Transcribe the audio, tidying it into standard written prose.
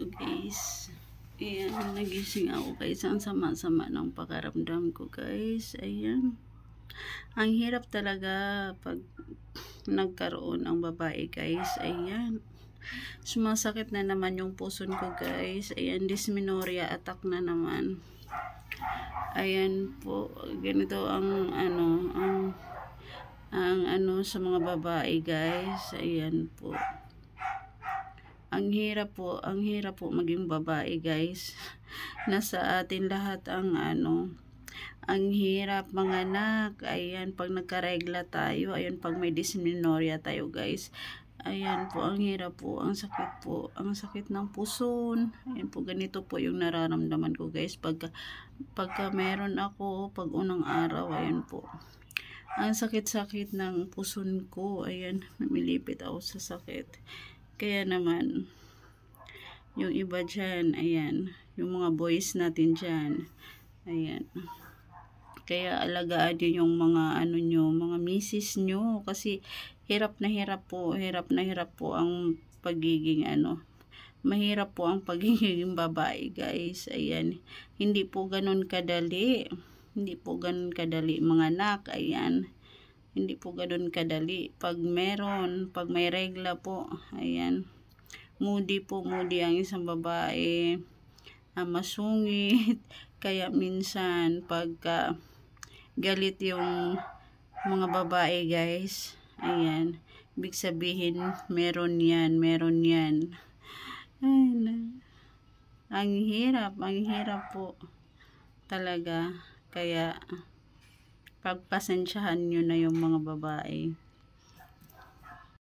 Guys, ayan, nagising ako guys. Ang sama-sama ng pakaramdam ko guys. Ayan, ang hirap talaga pag nagkaroon ang babae guys. Ayan, sumasakit na naman yung puson ko guys. Ayan, dysmenorrhea attack na naman. Ayan po, ganito ang ano sa mga babae guys. Ayan po, ang hirap po maging babae guys. Nasa atin lahat ang ang hirap manganak. Ayan, pag nagkaregla tayo, ayan, pag may dysmenorrhea tayo guys, ayan po, ang hirap po, ang sakit ng puson. Ayan po, ganito po yung nararamdaman ko guys pagka meron ako, pag unang araw, ayan po, ang sakit-sakit ng puson ko. Ayan, namilipit ako sa sakit. Kaya naman, yung iba dyan, ayan, yung mga boys natin dyan, ayan, kaya alagaan nyo yung mga mga misis nyo, kasi hirap na hirap po ang pagiging mahirap po ang pagiging babae guys. Ayan, hindi po ganun kadali manganak. Ayan, hindi po ganun kadali pag may regla po. Ayan, moody ang isang babae, masungit. Kaya minsan pagka galit yung mga babae guys, ayan, ibig sabihin meron yan. Ayan, ang hirap po talaga. Kaya pagpasensyahan nyo na yung mga babae.